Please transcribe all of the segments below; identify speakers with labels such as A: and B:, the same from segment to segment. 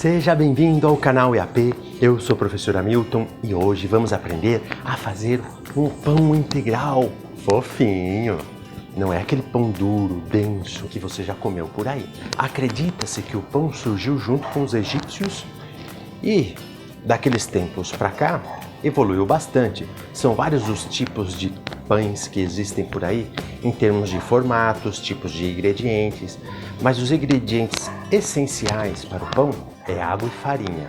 A: Seja bem-vindo ao canal EAP, eu sou o professor Hamilton e hoje vamos aprender a fazer um pão integral fofinho. Não é aquele pão duro, denso que você já comeu por aí. Acredita-se que o pão surgiu junto com os egípcios e daqueles tempos para cá evoluiu bastante. São vários os tipos de pães que existem por aí em termos de formatos, tipos de ingredientes, mas os ingredientes essenciais para o pão é água e farinha.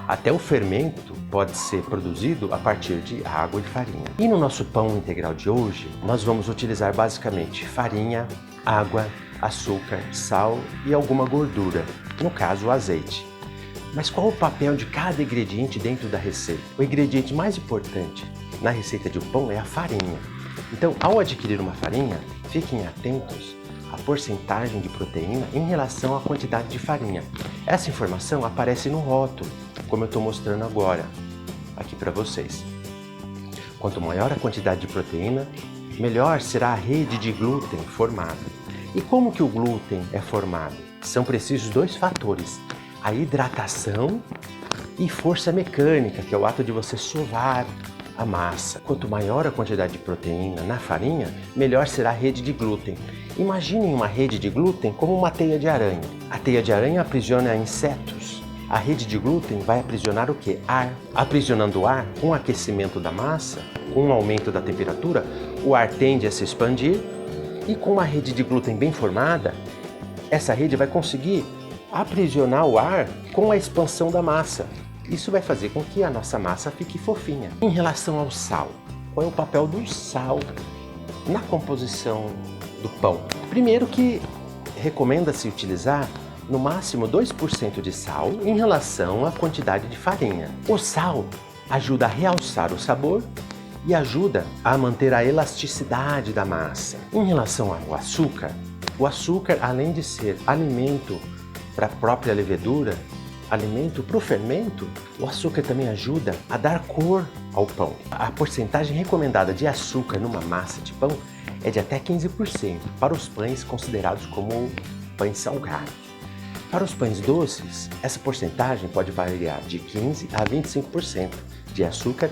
A: Até o fermento pode ser produzido a partir de água e farinha. E no nosso pão integral de hoje, nós vamos utilizar basicamente farinha, água, açúcar, sal e alguma gordura, no caso o azeite. Mas qual o papel de cada ingrediente dentro da receita? O ingrediente mais importante na receita de um pão é a farinha. Então, ao adquirir uma farinha, fiquem atentos à porcentagem de proteína em relação à quantidade de farinha. Essa informação aparece no rótulo, como eu estou mostrando agora, aqui para vocês. Quanto maior a quantidade de proteína, melhor será a rede de glúten formada. E como que o glúten é formado? São precisos dois fatores: a hidratação e força mecânica, que é o ato de você sovar a massa. Quanto maior a quantidade de proteína na farinha, melhor será a rede de glúten. Imaginem uma rede de glúten como uma teia de aranha. A teia de aranha aprisiona insetos. A rede de glúten vai aprisionar o quê? Ar. Aprisionando o ar, com o aquecimento da massa, com o aumento da temperatura, o ar tende a se expandir e com uma rede de glúten bem formada, essa rede vai conseguir aprisionar o ar com a expansão da massa. Isso vai fazer com que a nossa massa fique fofinha. Em relação ao sal, qual é o papel do sal na composição do pão? Primeiro que recomenda-se utilizar no máximo 2% de sal em relação à quantidade de farinha. O sal ajuda a realçar o sabor e ajuda a manter a elasticidade da massa. Em relação ao açúcar, o açúcar, além de ser alimento para a própria levedura, alimento para o fermento, o açúcar também ajuda a dar cor ao pão. A porcentagem recomendada de açúcar numa massa de pão é de até 15% para os pães considerados como pães salgados. Para os pães doces, essa porcentagem pode variar de 15% a 25% de açúcar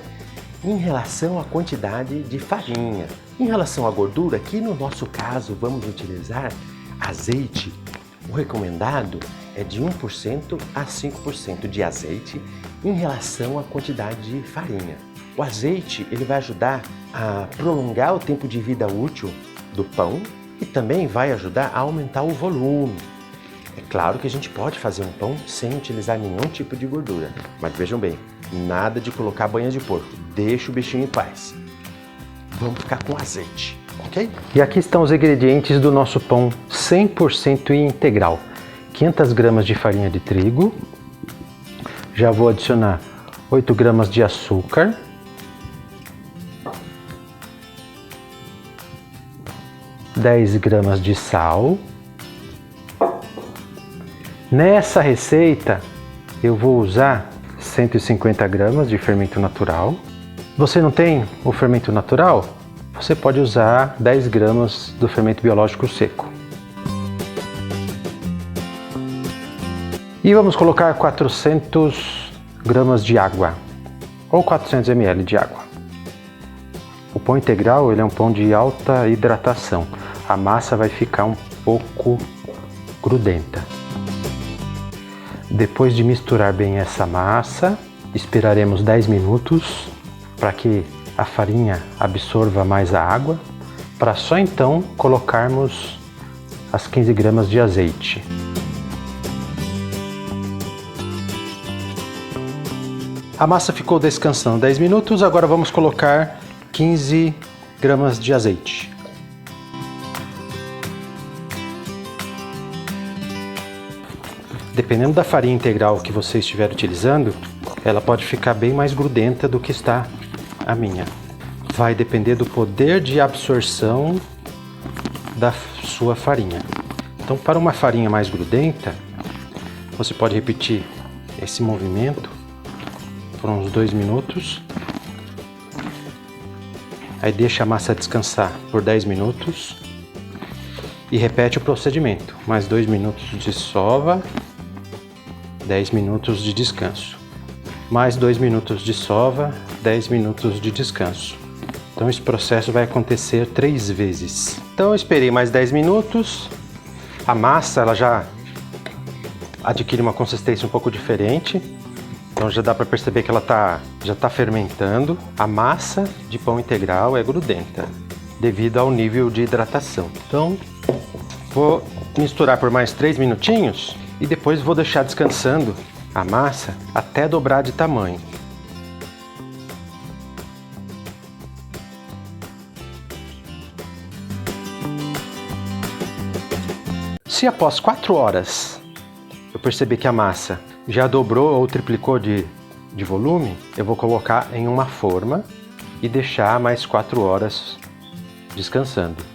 A: em relação à quantidade de farinha. Em relação à gordura, aqui no nosso caso vamos utilizar azeite. O recomendado é de 1% a 5% de azeite em relação à quantidade de farinha. O azeite ele vai ajudar a prolongar o tempo de vida útil do pão e também vai ajudar a aumentar o volume. É claro que a gente pode fazer um pão sem utilizar nenhum tipo de gordura, mas vejam bem, nada de colocar banha de porco, deixa o bichinho em paz. Vamos ficar com azeite, ok? E aqui estão os ingredientes do nosso pão 100% integral. 500 gramas de farinha de trigo, já vou adicionar 8 gramas de açúcar, (10 gramas de sal. Nessa receita eu vou usar 150 gramas de fermento natural. Você não tem o fermento natural? Você pode usar 10 gramas do fermento biológico seco. E vamos colocar 400 gramas de água, ou 400 ml de água. O pão integral ele é um pão de alta hidratação. A massa vai ficar um pouco grudenta. Depois de misturar bem essa massa, esperaremos 10 minutos para que a farinha absorva mais a água, para só então colocarmos as 15 gramas de azeite. A massa ficou descansando 10 minutos, agora vamos colocar 15 gramas de azeite. Dependendo da farinha integral que você estiver utilizando, ela pode ficar bem mais grudenta do que está a minha. Vai depender do poder de absorção da sua farinha. Então, para uma farinha mais grudenta, você pode repetir esse movimento por uns 2 minutos. Aí deixa a massa descansar por 10 minutos e repete o procedimento. Mais 2 minutos de sova
B: 10 minutos de descanso. Mais 2 minutos de sova, 10 minutos de descanso. Então esse processo vai acontecer 3 vezes. Então eu esperei mais 10 minutos. A massa ela já adquire uma consistência um pouco diferente. Então já dá para perceber que ela já está fermentando. A massa de pão integral é grudenta devido ao nível de hidratação. Então vou misturar por mais 3 minutinhos e depois vou deixar descansando a massa até dobrar de tamanho. Se após 4 horas eu perceber que a massa já dobrou ou triplicou de volume, eu vou colocar em uma forma e deixar mais 4 horas descansando.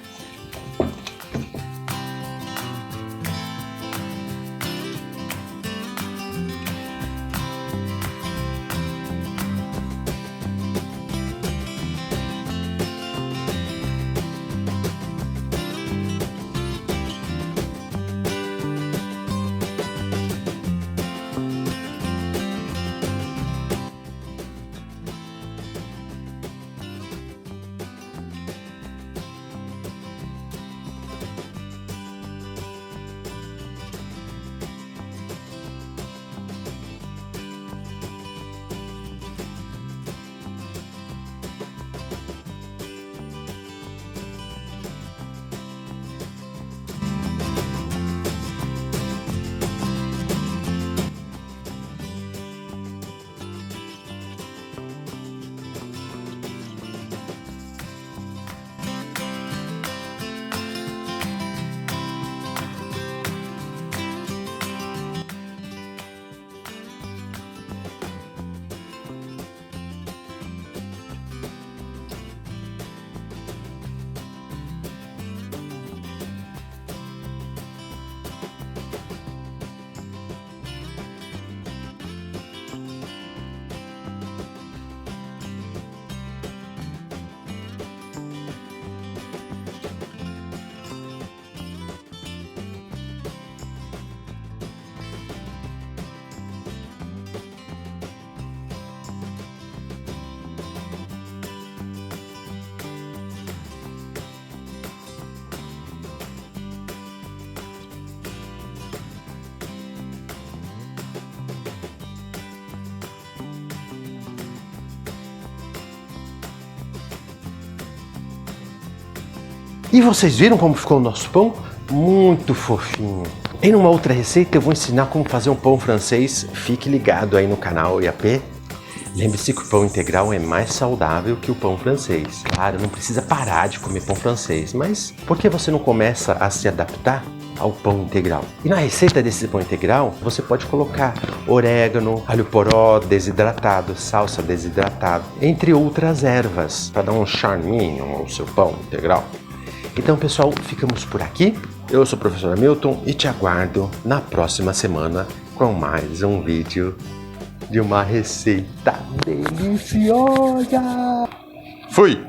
A: E vocês viram como ficou o nosso pão? Muito fofinho. Em uma outra receita eu vou ensinar como fazer um pão francês. Fique ligado aí no canal IAP. Lembre-se que o pão integral é mais saudável que o pão francês. Claro, não precisa parar de comer pão francês, mas por que você não começa a se adaptar ao pão integral? E na receita desse pão integral, você pode colocar orégano, alho poró desidratado, salsa desidratada, entre outras ervas, para dar um charminho ao seu pão integral. Então, pessoal, ficamos por aqui. Eu sou o professor Hamilton e te aguardo na próxima semana com mais um vídeo de uma receita deliciosa. Fui!